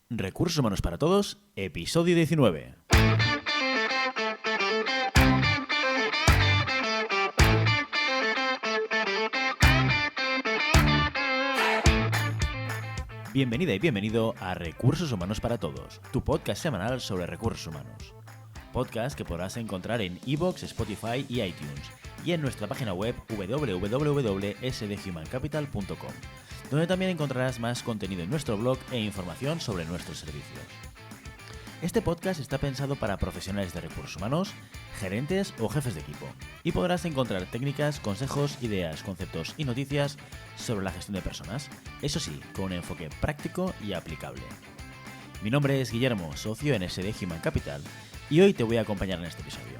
Recursos Humanos para Todos, episodio 19. Bienvenida y bienvenido a Recursos Humanos para Todos, tu podcast semanal sobre recursos humanos. Podcast que podrás encontrar en iVoox, Spotify y iTunes, y en nuestra página web www.sdhumancapital.com, donde también encontrarás más contenido en nuestro blog e información sobre nuestros servicios. Este podcast está pensado para profesionales de recursos humanos, gerentes o jefes de equipo, y podrás encontrar técnicas, consejos, ideas, conceptos y noticias sobre la gestión de personas, eso sí, con un enfoque práctico y aplicable. Mi nombre es Guillermo, socio en SD Human Capital, y hoy te voy a acompañar en este episodio.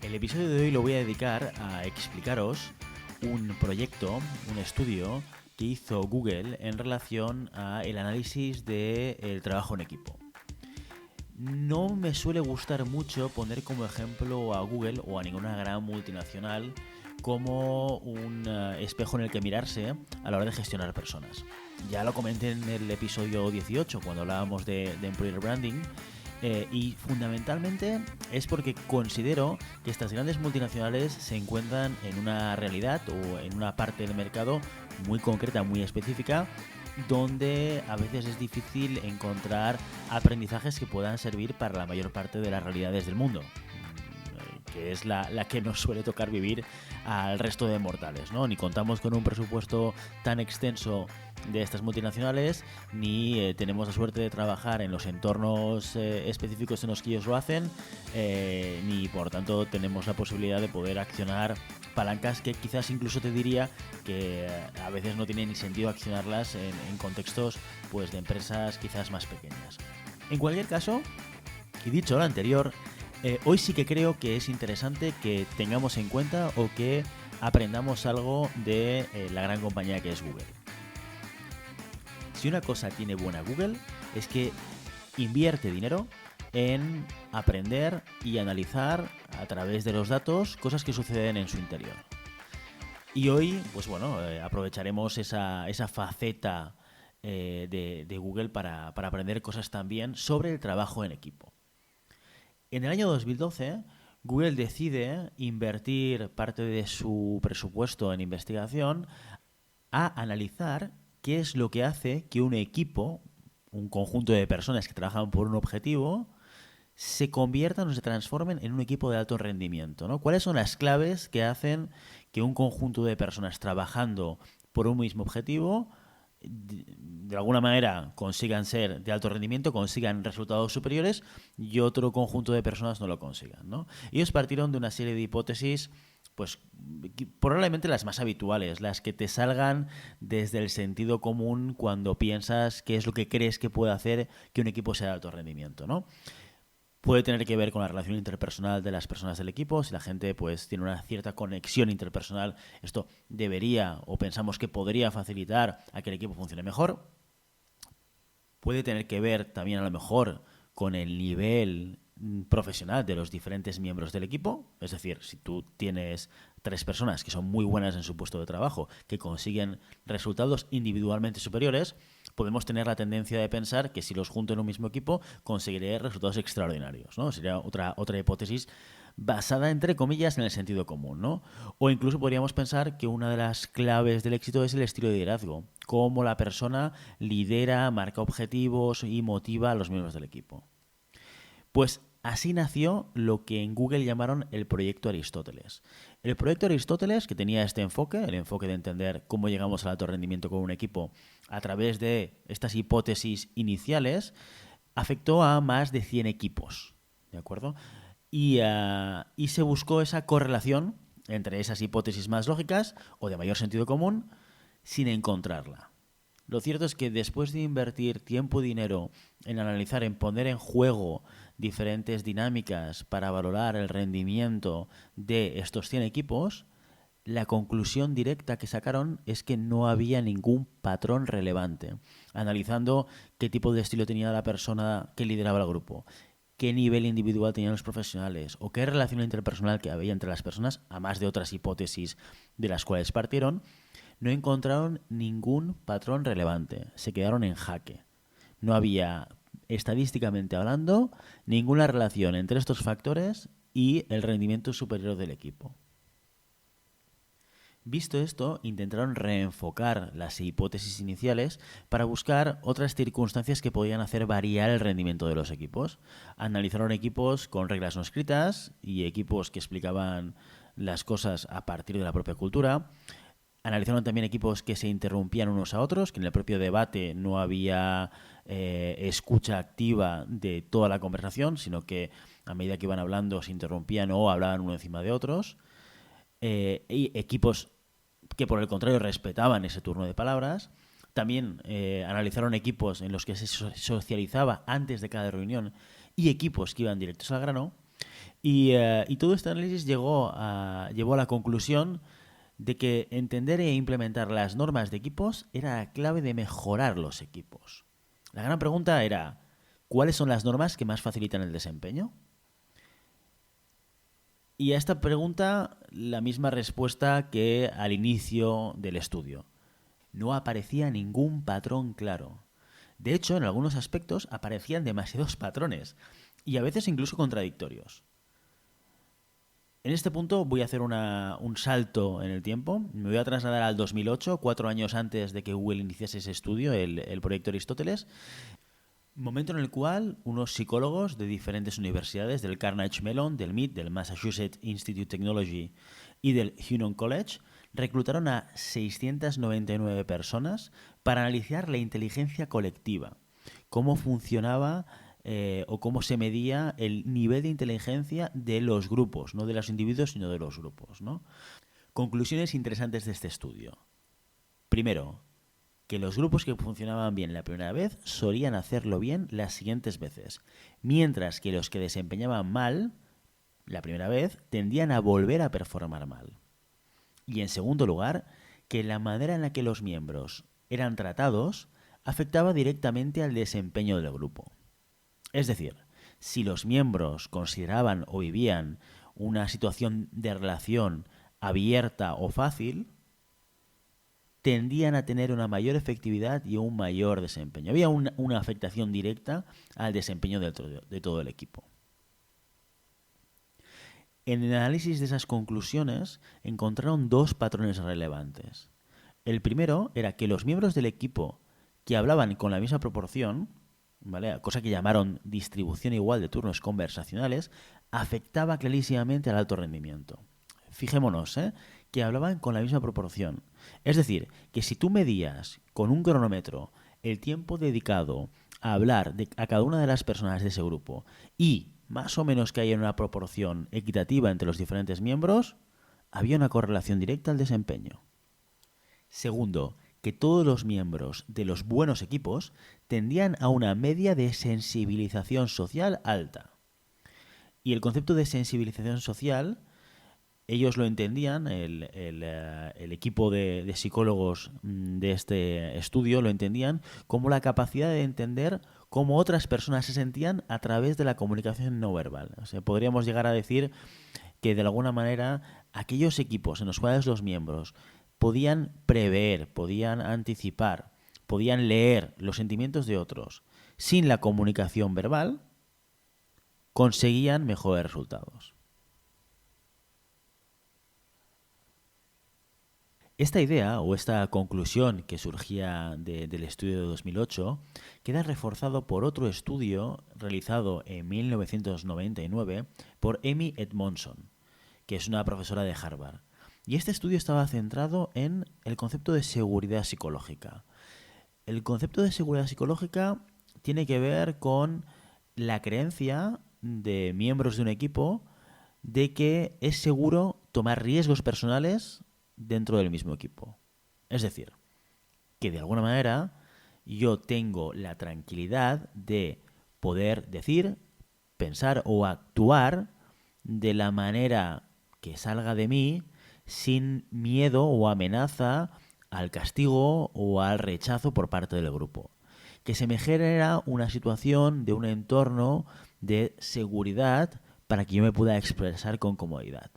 El episodio de hoy lo voy a dedicar a explicaros un proyecto, un estudio que hizo Google en relación al análisis del trabajo en equipo. No me suele gustar mucho poner como ejemplo a Google o a ninguna gran multinacional como un espejo en el que mirarse a la hora de gestionar personas. Ya lo comenté en el episodio 18 cuando hablábamos de Employer Branding. Y fundamentalmente es porque considero que estas grandes multinacionales se encuentran en una realidad o en una parte del mercado muy concreta, muy específica, donde a veces es difícil encontrar aprendizajes que puedan servir para la mayor parte de las realidades del mundo, que es la que nos suele tocar vivir al resto de mortales, ¿no? Ni contamos con un presupuesto tan extenso de estas multinacionales, ni tenemos la suerte de trabajar en los entornos específicos en los que ellos lo hacen, ni por tanto tenemos la posibilidad de poder accionar palancas que quizás incluso te diría que a veces no tiene ni sentido accionarlas en contextos pues, de empresas quizás más pequeñas. En cualquier caso, y dicho lo anterior, hoy sí que creo que es interesante que tengamos en cuenta o que aprendamos algo de la gran compañía que es Google. Si una cosa tiene buena Google es que invierte dinero en aprender y analizar a través de los datos cosas que suceden en su interior. Y hoy, pues bueno, aprovecharemos esa faceta de Google para aprender cosas también sobre el trabajo en equipo. En el año 2012, Google decide invertir parte de su presupuesto en investigación a analizar qué es lo que hace que un equipo, un conjunto de personas que trabajan por un objetivo, se conviertan o se transformen en un equipo de alto rendimiento, ¿no? ¿Cuáles son las claves que hacen que un conjunto de personas trabajando por un mismo objetivo de alguna manera consigan ser de alto rendimiento, consigan resultados superiores y otro conjunto de personas no lo consigan, ¿no? Ellos partieron de una serie de hipótesis pues probablemente las más habituales, las que te salgan desde el sentido común cuando piensas qué es lo que crees que puede hacer que un equipo sea de alto rendimiento, ¿no? Puede tener que ver con la relación interpersonal de las personas del equipo. Si la gente pues tiene una cierta conexión interpersonal, esto debería o pensamos que podría facilitar a que el equipo funcione mejor. Puede tener que ver también a lo mejor con el nivel profesional de los diferentes miembros del equipo. Es decir, si tú tienes 3 personas que son muy buenas en su puesto de trabajo, que consiguen resultados individualmente superiores, podemos tener la tendencia de pensar que si los junto en un mismo equipo conseguiré resultados extraordinarios, ¿no? Sería otra hipótesis basada, entre comillas, en el sentido común, ¿no? O incluso podríamos pensar que una de las claves del éxito es el estilo de liderazgo, cómo la persona lidera, marca objetivos y motiva a los miembros del equipo. Pues así nació lo que en Google llamaron el proyecto Aristóteles. El proyecto Aristóteles, que tenía este enfoque, el enfoque de entender cómo llegamos al alto rendimiento con un equipo a través de estas hipótesis iniciales, afectó a más de 100 equipos, ¿de acuerdo? Y se buscó esa correlación entre esas hipótesis más lógicas o de mayor sentido común sin encontrarla. Lo cierto es que después de invertir tiempo y dinero en analizar, en poner en juego diferentes dinámicas para valorar el rendimiento de estos 100 equipos, la conclusión directa que sacaron es que no había ningún patrón relevante. Analizando qué tipo de estilo tenía la persona que lideraba el grupo, qué nivel individual tenían los profesionales o qué relación interpersonal que había entre las personas, a más de otras hipótesis de las cuales partieron, no encontraron ningún patrón relevante. Se quedaron en jaque. No había, estadísticamente hablando, ninguna relación entre estos factores y el rendimiento superior del equipo. Visto esto, intentaron reenfocar las hipótesis iniciales para buscar otras circunstancias que podían hacer variar el rendimiento de los equipos. Analizaron equipos con reglas no escritas y equipos que explicaban las cosas a partir de la propia cultura. Analizaron también equipos que se interrumpían unos a otros, que en el propio debate no había escucha activa de toda la conversación, sino que a medida que iban hablando se interrumpían o hablaban uno encima de otros. Y equipos que por el contrario respetaban ese turno de palabras. También analizaron equipos en los que se socializaba antes de cada reunión y equipos que iban directos al grano. Y todo este análisis llevó a la conclusión de que entender e implementar las normas de equipos era la clave de mejorar los equipos. La gran pregunta era, ¿cuáles son las normas que más facilitan el desempeño? Y a esta pregunta, la misma respuesta que al inicio del estudio. No aparecía ningún patrón claro. De hecho, en algunos aspectos aparecían demasiados patrones y a veces incluso contradictorios. En este punto voy a hacer un salto en el tiempo. Me voy a trasladar al 2008, 4 años antes de que Google iniciase ese estudio, el proyecto Aristóteles. Momento en el cual unos psicólogos de diferentes universidades, del Carnegie Mellon, del MIT, del Massachusetts Institute of Technology y del Huron College, reclutaron a 699 personas para analizar la inteligencia colectiva, cómo funcionaba o cómo se medía el nivel de inteligencia de los grupos, no de los individuos, sino de los grupos, ¿no? Conclusiones interesantes de este estudio. Primero, que los grupos que funcionaban bien la primera vez solían hacerlo bien las siguientes veces, mientras que los que desempeñaban mal la primera vez tendían a volver a performar mal. Y en segundo lugar, que la manera en la que los miembros eran tratados afectaba directamente al desempeño del grupo. Es decir, si los miembros consideraban o vivían una situación de relación abierta o fácil, tendían a tener una mayor efectividad y un mayor desempeño. Había una afectación directa al desempeño de todo el equipo. En el análisis de esas conclusiones encontraron dos patrones relevantes. El primero era que los miembros del equipo que hablaban con la misma proporción, ¿vale?, cosa que llamaron distribución igual de turnos conversacionales, afectaba clarísimamente al alto rendimiento. Fijémonos, que hablaban con la misma proporción. Es decir, que si tú medías con un cronómetro el tiempo dedicado a hablar a cada una de las personas de ese grupo y más o menos que haya una proporción equitativa entre los diferentes miembros, había una correlación directa al desempeño. Segundo, que todos los miembros de los buenos equipos tendían a una media de sensibilización social alta. Y el concepto de sensibilización social, ellos lo entendían, el equipo de psicólogos de este estudio lo entendían como la capacidad de entender cómo otras personas se sentían a través de la comunicación no verbal. O sea, podríamos llegar a decir que de alguna manera aquellos equipos en los cuales los miembros podían prever, podían anticipar, podían leer los sentimientos de otros sin la comunicación verbal, conseguían mejores resultados. Esta idea o esta conclusión que surgía del estudio de 2008 queda reforzado por otro estudio realizado en 1999 por Amy Edmondson, que es una profesora de Harvard. Y este estudio estaba centrado en el concepto de seguridad psicológica. El concepto de seguridad psicológica tiene que ver con la creencia de miembros de un equipo de que es seguro tomar riesgos personales dentro del mismo equipo. Es decir, que de alguna manera yo tengo la tranquilidad de poder decir, pensar o actuar de la manera que salga de mí sin miedo o amenaza al castigo o al rechazo por parte del grupo. Que se me genera una situación de un entorno de seguridad para que yo me pueda expresar con comodidad.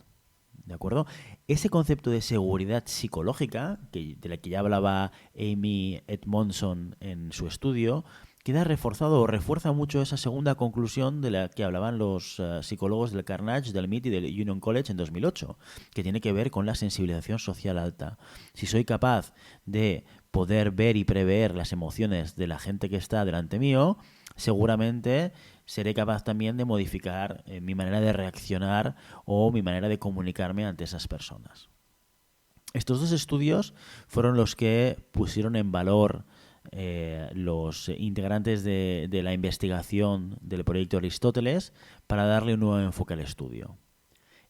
¿De acuerdo? Ese concepto de seguridad psicológica, de la que ya hablaba Amy Edmondson en su estudio, queda reforzado o refuerza mucho esa segunda conclusión de la que hablaban los psicólogos del Carnegie, del MIT y del Union College en 2008, que tiene que ver con la sensibilización social alta. Si soy capaz de poder ver y prever las emociones de la gente que está delante mío, seguramente seré capaz también de modificar mi manera de reaccionar o mi manera de comunicarme ante esas personas. Estos dos estudios fueron los que pusieron en valor los integrantes de la investigación del proyecto Aristóteles para darle un nuevo enfoque al estudio.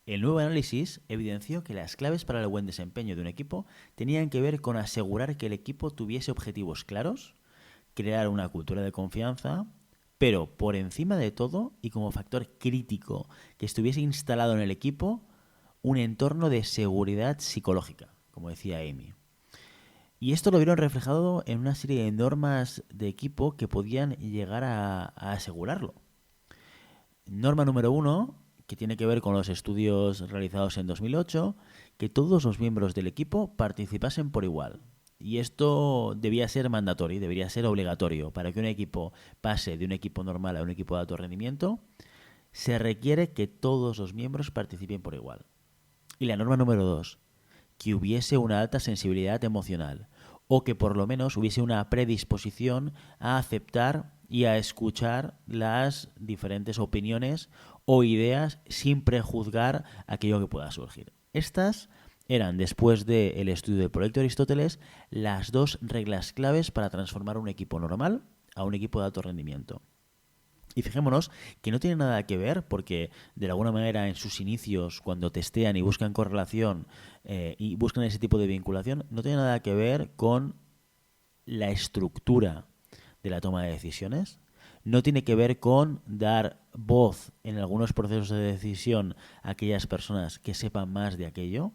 El nuevo análisis evidenció que las claves para el buen desempeño de un equipo tenían que ver con asegurar que el equipo tuviese objetivos claros, crear una cultura de confianza, pero por encima de todo y como factor crítico que estuviese instalado en el equipo, un entorno de seguridad psicológica, como decía Amy. Y esto lo vieron reflejado en una serie de normas de equipo que podían llegar a asegurarlo. Norma número 1, que tiene que ver con los estudios realizados en 2008, que todos los miembros del equipo participasen por igual. Y esto debía ser mandatorio, debería ser obligatorio. Para que un equipo pase de un equipo normal a un equipo de alto rendimiento, se requiere que todos los miembros participen por igual. Y la norma número 2, que hubiese una alta sensibilidad emocional o que por lo menos hubiese una predisposición a aceptar y a escuchar las diferentes opiniones o ideas sin prejuzgar aquello que pueda surgir. Estas eran, después del estudio del proyecto Aristóteles, las dos reglas claves para transformar un equipo normal a un equipo de alto rendimiento. Y fijémonos que no tiene nada que ver porque de alguna manera en sus inicios cuando testean y buscan correlación y buscan ese tipo de vinculación, no tiene nada que ver con la estructura de la toma de decisiones, no tiene que ver con dar voz en algunos procesos de decisión a aquellas personas que sepan más de aquello,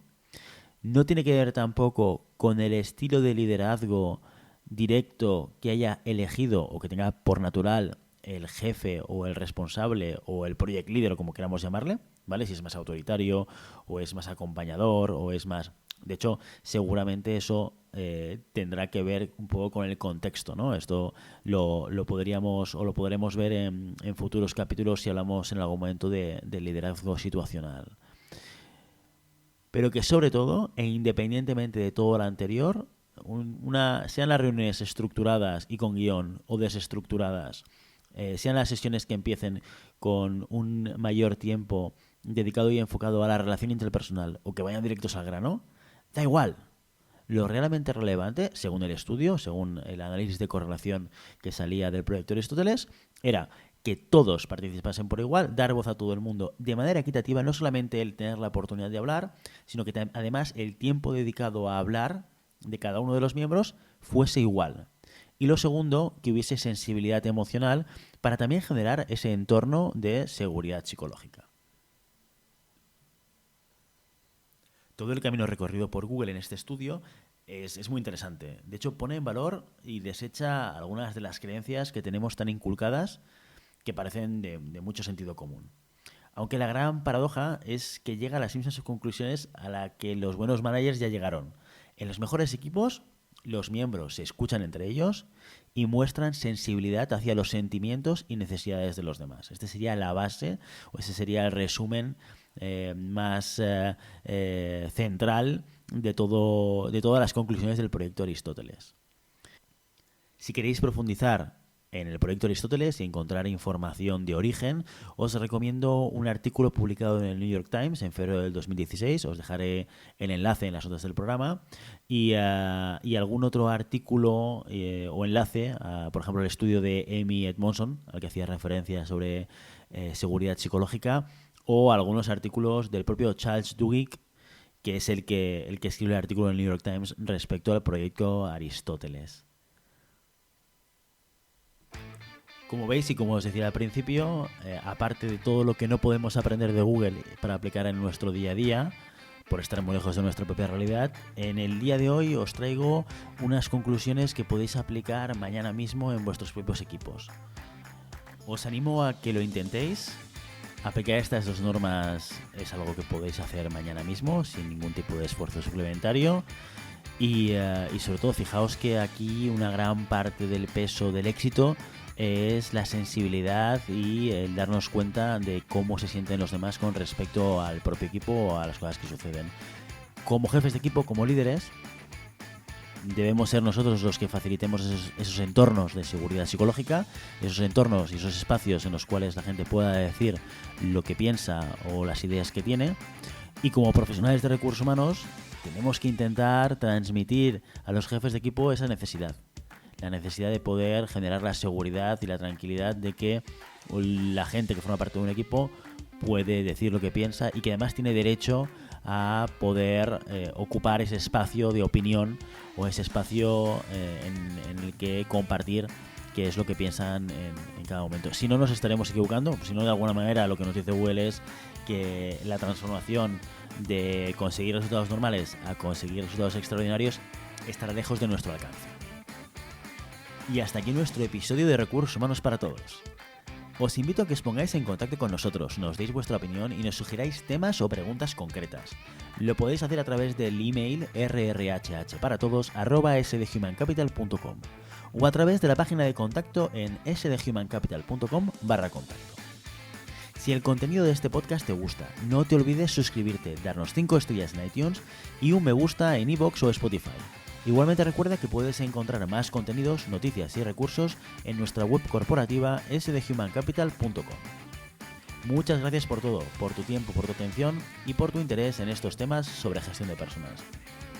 no tiene que ver tampoco con el estilo de liderazgo directo que haya elegido o que tenga por natural el jefe o el responsable o el project leader o como queramos llamarle, ¿vale? Si es más autoritario o es más acompañador o es más... De hecho, seguramente eso tendrá que ver un poco con el contexto, ¿no? Esto lo podríamos o lo podremos ver en futuros capítulos si hablamos en algún momento de liderazgo situacional. Pero que sobre todo, e independientemente de todo lo anterior, sean las reuniones estructuradas y con guión o desestructuradas, sean las sesiones que empiecen con un mayor tiempo dedicado y enfocado a la relación interpersonal o que vayan directos al grano, da igual. Lo realmente relevante, según el estudio, según el análisis de correlación que salía del proyecto Aristóteles, era que todos participasen por igual, dar voz a todo el mundo de manera equitativa, no solamente el tener la oportunidad de hablar, sino que además el tiempo dedicado a hablar de cada uno de los miembros fuese igual. Y lo segundo, que hubiese sensibilidad emocional para también generar ese entorno de seguridad psicológica. Todo el camino recorrido por Google en este estudio es muy interesante. De hecho, pone en valor y desecha algunas de las creencias que tenemos tan inculcadas que parecen de mucho sentido común. Aunque la gran paradoja es que llega a las mismas conclusiones a las que los buenos managers ya llegaron. En los mejores equipos, los miembros se escuchan entre ellos y muestran sensibilidad hacia los sentimientos y necesidades de los demás. Este sería la base, o ese sería el resumen más central de todas las conclusiones del proyecto Aristóteles. Si queréis profundizar en el proyecto Aristóteles y encontrar información de origen, os recomiendo un artículo publicado en el New York Times en febrero del 2016. Os dejaré el enlace en las notas del programa y algún otro artículo o enlace, por ejemplo el estudio de Amy Edmondson, al que hacía referencia sobre seguridad psicológica, o algunos artículos del propio Charles Duhigg, que es el que escribe el artículo en el New York Times respecto al proyecto Aristóteles. Como veis y como os decía al principio, aparte de todo lo que no podemos aprender de Google para aplicar en nuestro día a día, por estar muy lejos de nuestra propia realidad, en el día de hoy os traigo unas conclusiones que podéis aplicar mañana mismo en vuestros propios equipos. Os animo a que lo intentéis Aplicar estas dos normas es algo que podéis hacer mañana mismo sin ningún tipo de esfuerzo suplementario. Y sobre todo fijaos que aquí una gran parte del peso del éxito es la sensibilidad y el darnos cuenta de cómo se sienten los demás con respecto al propio equipo o a las cosas que suceden. Como jefes de equipo, como líderes, debemos ser nosotros los que facilitemos esos entornos de seguridad psicológica, esos entornos y esos espacios en los cuales la gente pueda decir lo que piensa o las ideas que tiene. Y como profesionales de recursos humanos, tenemos que intentar transmitir a los jefes de equipo esa necesidad. La necesidad de poder generar la seguridad y la tranquilidad de que la gente que forma parte de un equipo puede decir lo que piensa y que además tiene derecho a poder ocupar ese espacio de opinión o ese espacio en el que compartir qué es lo que piensan en cada momento. Si no, nos estaremos equivocando. Si no, de alguna manera lo que nos dice Google es que la transformación de conseguir resultados normales a conseguir resultados extraordinarios estará lejos de nuestro alcance. Y hasta aquí nuestro episodio de Recursos Humanos para Todos. Os invito a que os pongáis en contacto con nosotros, nos deis vuestra opinión y nos sugiráis temas o preguntas concretas. Lo podéis hacer a través del email rrhhparatodos@sdhumancapital.com o a través de la página de contacto en sdhumancapital.com/contacto. Si el contenido de este podcast te gusta, no te olvides suscribirte, darnos 5 estrellas en iTunes y un me gusta en iVoox o Spotify. Igualmente recuerda que puedes encontrar más contenidos, noticias y recursos en nuestra web corporativa sdhumancapital.com. Muchas gracias por todo, por tu tiempo, por tu atención y por tu interés en estos temas sobre gestión de personas.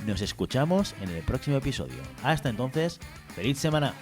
Nos escuchamos en el próximo episodio. Hasta entonces, ¡feliz semana!